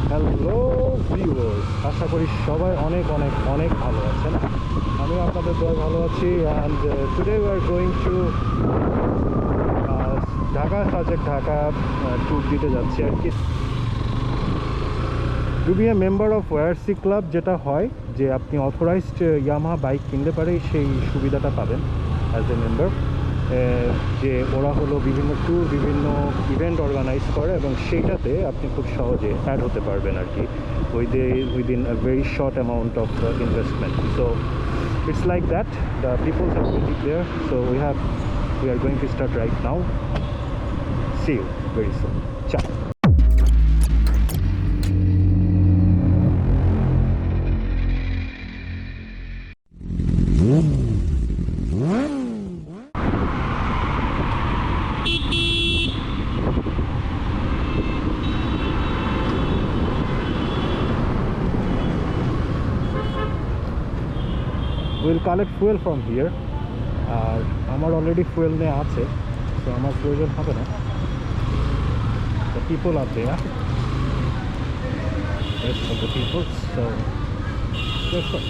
Hello viewers, আশা করি সবাই অনেক অনেক অনেক ভালো আছেন। আমি আপনাদের দয় ভালো আছি। And today we are going to Dhaka, Sajek Dhaka tour দিতে যাচ্ছি আর কি। To be a member of ওয়ারসি ক্লাব, যেটা হয় যে আপনি অথরাইজড ইয়ামাহা বাইক কিনলে পারেই সেই সুবিধাটা পাবেন অ্যাজ এ মেম্বার। যে ওরা হলো বিভিন্ন ট্যুর, বিভিন্ন ইভেন্ট অর্গানাইজ করে এবং সেইটাতে আপনি খুব সহজে অ্যাড হতে পারবেন আর কি within a very short amount of investment. So it's like that, the peoples are waiting there, so we are going to start right now. See you very soon. চা will collect fuel from here. আর আমার already fuel নেওয়া আছে, so আমার প্রয়োজন হবে না। The people are there, rest of the people, so that's all.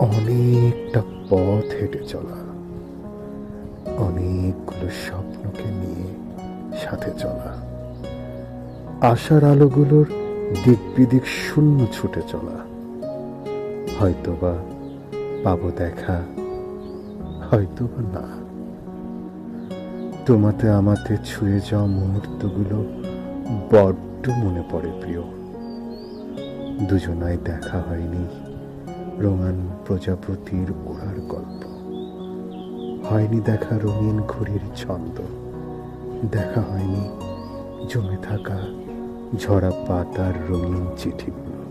অনেকটা পথ হেঁটে চলা, অনেকগুলো স্বপ্নকে নিয়ে সাথে চলা, আশার আলোগুলোর দিক বিদিক শূন্য ছুটে চলা। হয়তোবা পাবো দেখা, হয়তোবা না। তোমাতে আমাতে ছুঁয়ে যাওয়া মুহূর্তগুলো বড্ড মনে পড়ে প্রিয়। দুজনায় দেখা হয়নি রঙান প্রজাপতির ওড়ার গল্প, হয়নি দেখা রঙিন ঘড়ির ছন্দ, দেখা হয়নি জমে থাকা ঝরা পাতার রঙিন চিঠিগুলো।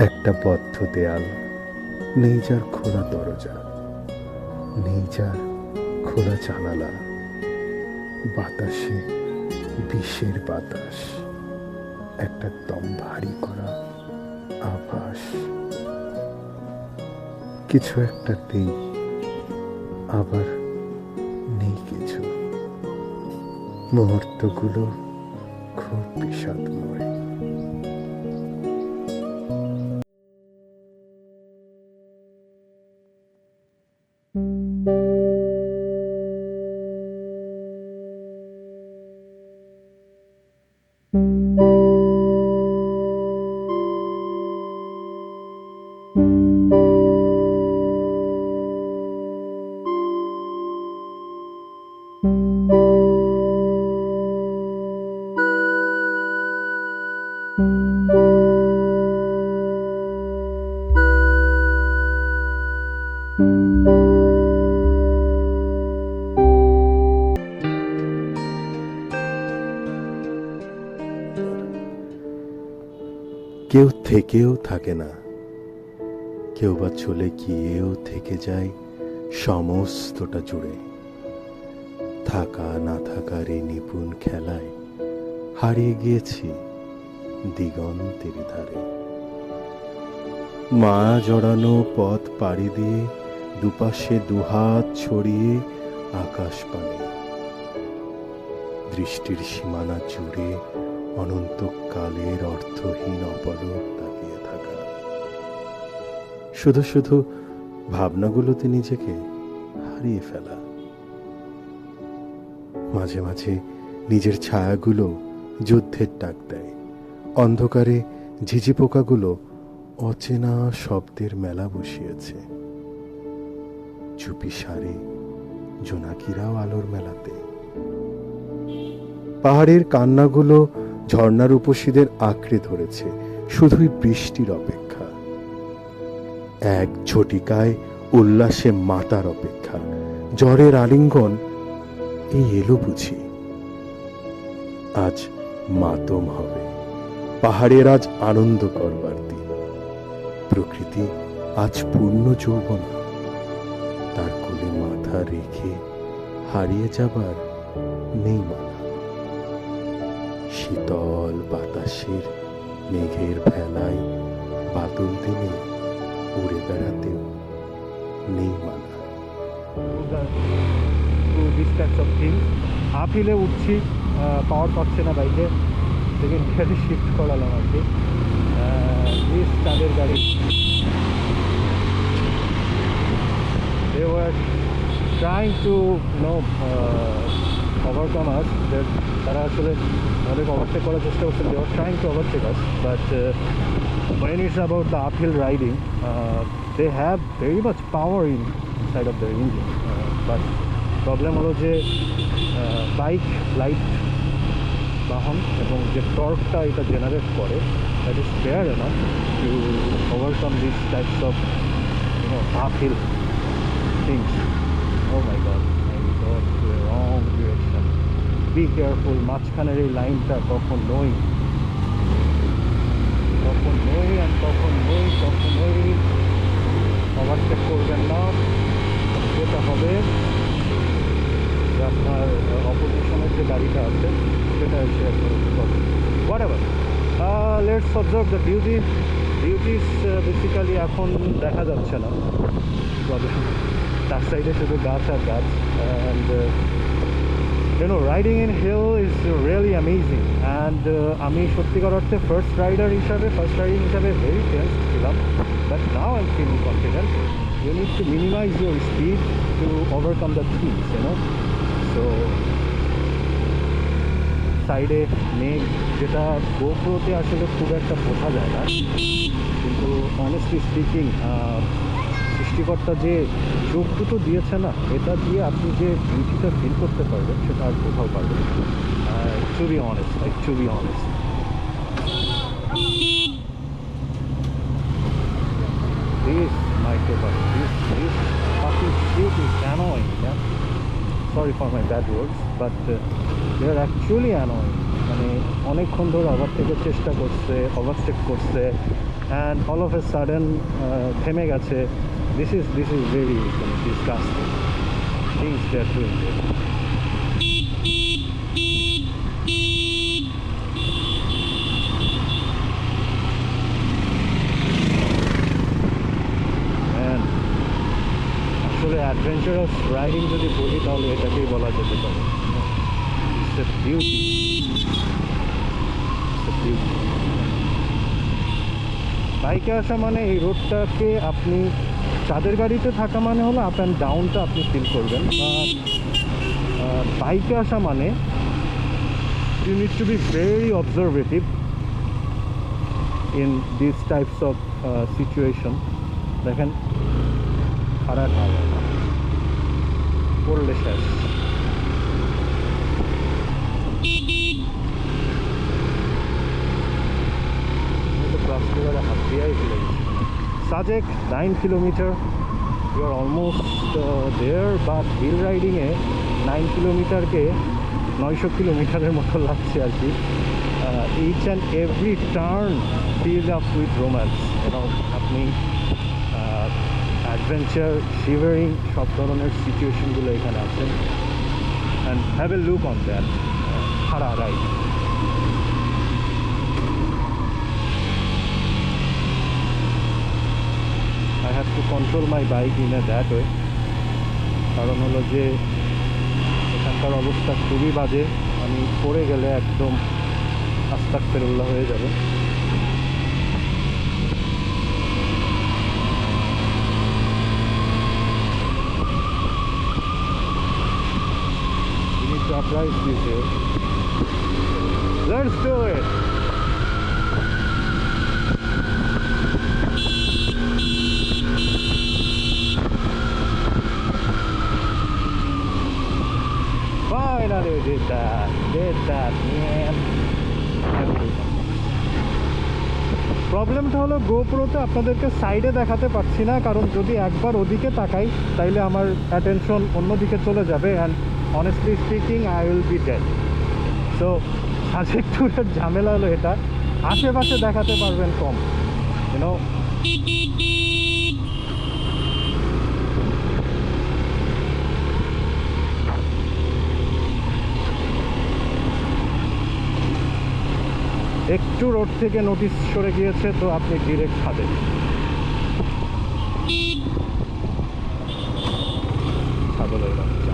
একটা বদ্ধ দেয়াল, নেই যার খোলা দরজা, নেই যার খোলা জানালা, বাতাসে বিষের বাতাস, একটা দম ভারী করা আভাস। কিছু একটা নেই, আবার নেই কিছু। মুহূর্তগুলো খুব বিষাদময়। কেউ থেকেও থাকে না, কেউ বা চলে গিয়েও থেকে যায় সমস্তটা জুড়ে। থাকা না থাকার এই নিপুণ খেলায় হারিয়ে গিয়েছি দিগন্তের ধারে। মায়া জড়ানো পথ পাড়ি দিয়ে দুপাশে দুহাত ছড়িয়ে আকাশ পানে, দৃষ্টির সীমানা জুড়ে অনন্তকালের অর্থহীন অপলক তাকিয়ে থাকে। থাকা, শুধু শুধু ভাবনাগুলোতে নিজেকে হারিয়ে ফেলা। মাঝে মাঝে নিজের ছায়াগুলো যুদ্ধের ডাক দেয়, অন্ধকারে ঝিঝি পোকাগুলো অচেনা শব্দের মেলা বসিয়েছে, চুপি সারে জোনাকিরাও আলোর মেলাতে। পাহাড়ের কান্নাগুলো ঝর্ণার উপসীদের আঁকড়ে ধরেছে, শুধুই বৃষ্টির অপেক্ষা, এক ঝটিকায় উল্লাসে মাতার অপেক্ষা। জ্বরের আলিঙ্গন এই এলো বুঝি, আজ মাতম হবে, পাহাড়ের আজ আনন্দ করবার দিন। প্রকৃতি আজ পূর্ণ যৌবনা, তার কোলে মাথা রেখে হারিয়ে যাবার নেই মানা। শীতল বাতাসের মেঘের ভেলায় বাদল দিনে উড়ে বেড়াতেও নেই মানা। আপিলে উঠছি, পাওয়ার পাচ্ছে না বাইকে, সেকেন্ড গিয়ারে শিফট করালাম আর কি। তাদের গাড়ি they were trying to overcome us. তারা আসলে আমাদেরকে ওভারটেক করার চেষ্টা করছেন, they were trying to overtake us, but when it's about the uphill riding, they have very much power inside of their engine, but problem হলো যে bike light বাহন এবং যে টর্কটা এটা জেনারেট করে, that is fair enough to overcome this types of uphill things. Oh my god, I got to the wrong direction. Be careful, মাঝখানের এই লাইনটা কখনোই ওভারটেক করবেন না। যেটা হবে যে আপনার অপোজিশনের যে গাড়িটা আছে সেটা এসে what ever. Let's observe the beauties basically এখন দেখা যাচ্ছে না, প্রবলেম তার সাইডে শুধু গাছ আর গাছ। And riding in hill is really amazing. And আমি সত্যিকার অর্থে ফার্স্ট রাইডিং হিসাবে ভেরি টেন্সড ছিলাম, but now I am feeling confident. You need to minimize your speed to overcome the things, So সাইডে মেঘ, যেটা গোপ্রোতে আসলে খুব একটা বোঝা যায় না, কিন্তু অনেস্টলি স্পিকিং সৃষ্টিকর্তা যে চোখ দুটো দিয়েছে না, এটা দিয়ে আপনি যে বিউটিটা ফিল করতে পারবেন সেটা আর কোথাও পারবেন। To be honest, This microphone, this fucking shit is annoying, yeah? Sorry for my bad words, but they are actually annoying. মানে অনেকক্ষণ ধরে ওভারটেকের চেষ্টা করছে, ওভারটেক করছে, and all of a sudden থেমে গেছে। This is very disgusting things they are doing. আসলে adventurous riding যদি বলি তাহলে এটাকেই বলা যেতে পারে। বাইকে আসা মানে এই রোডটাকে আপনি, চাঁদের গাড়িতে থাকা মানে হলো আপ অ্যান্ড ডাউনটা আপনি ফিল করবেন, আর বাইকে আসা মানে you need to be very observative in this types of situation. দেখেন খারাপ পড়লে শেষ। হাত দিয়াই ফেলে গেছি। Sajek 9 kilometre, you are almost there, but hill রাইডিংয়ে 9 কিলোমিটারকে 900 কিলোমিটারের মতো লাগছে আর কি। Each and every turn fill up with romance, এবং আপনি অ্যাডভেঞ্চার, শিভারিং সব ধরনের সিচুয়েশনগুলো এখানে আছে। And have a look on that খাড়া ride. I have to control my bike in a that way, কারণ হলো যে এখানকার অবস্থা খুবই বাজে, আমি পড়ে গেলে একদম আস্তাগফিরুল্লাহ হয়ে যাবে। surprise this hill. Let's do it. Finally did that, man. প্রবলেমটা হলো গোপ্রোতে আপনাদেরকে সাইডে দেখাতে পারছি না, কারণ যদি একবার ওদিকে তাকাই তাইলে আমার অ্যাটেনশন অন্যদিকে চলে যাবে, and honestly speaking I will be dead. So Sajek ট্যুরের ঝামেলা হলো এটা, আশেপাশে দেখাতে পারবেন কম, ইউনো। একটু রোড থেকে নোটিশ সরে গিয়েছে তো আপনি ডিরেক্ট খাবেন। ছাগলের বাচ্চা।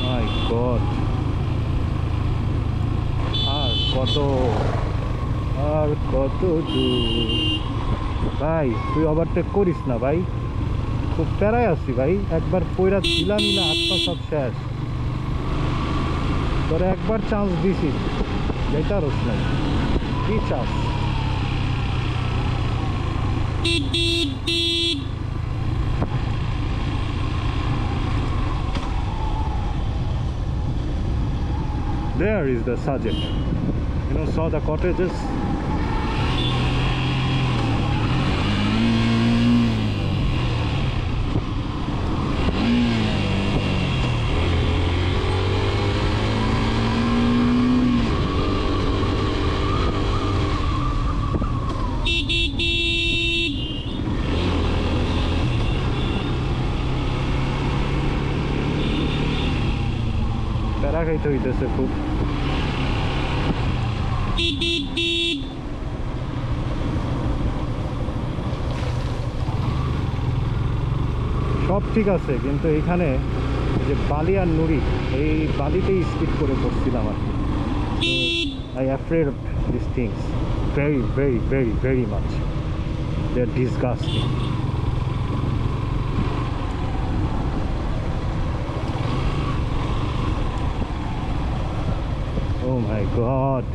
My God. আর কত দূর ভাই, তুই ওভারটেক করিস না ভাই, খুব প্যারায় আসছি ভাই। একবার পয়রা ছিলাম না, হাত পা সব শেষ। তোরে একবার চান্স দিছি, যেটা রোস নাই, কি chance? There is the Sajid. You know, saw the cottages. প্যারা খাইতে হইতেছে খুব। সব ঠিক আছে, কিন্তু এইখানে যে বালি আর নুড়ি, এই বালিতেই স্কিড করে পড়ছিলাম আর কি। I afraid of this things very very very very much. They are disgusting. Oh my God.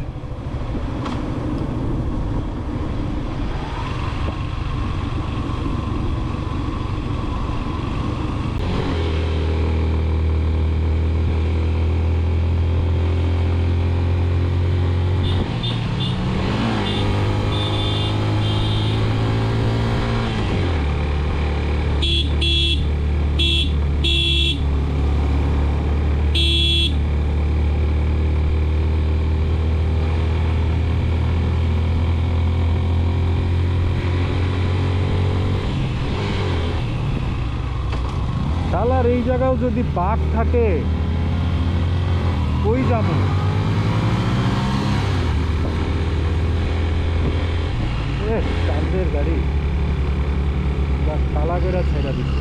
শালার এই জায়গাও যদি বাঘ থাকে, কই যাবো? চাঁদের গাড়ি তালা করে ছেড়া দিচ্ছে।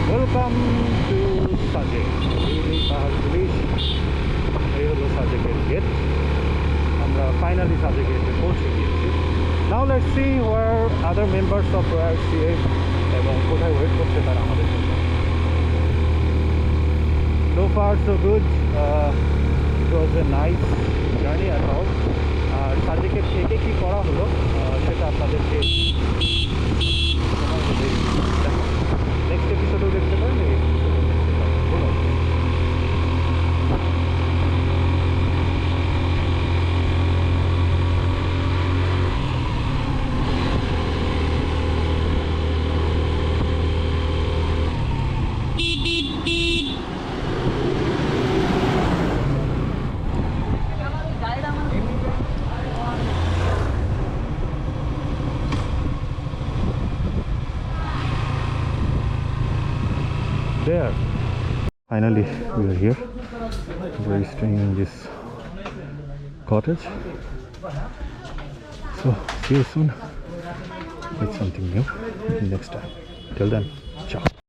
ওয়েলকাম টু সাজেক, এই পাহাড় ব্রিজ। এই হলো সাজেকের গেট। আমরা ফাইনালি সাজেকের গেটে পৌঁছে গিয়েছি। Now let's see where other members of royal CF এবং কোথায় ওয়েট করছে তারা আমাদের জন্য। So far so good. It was a nice journey at all. আর সাজেকের থেকে কী করা হলো সেটা আপনাদেরকে নেক্সট এপিসোডেও দেখতে পারেন, এই এপিসোডেও দেখতে পারেন। there. Finally, we are here. We're staying in this cottage. So, see you soon with something new next time. Till then, ciao.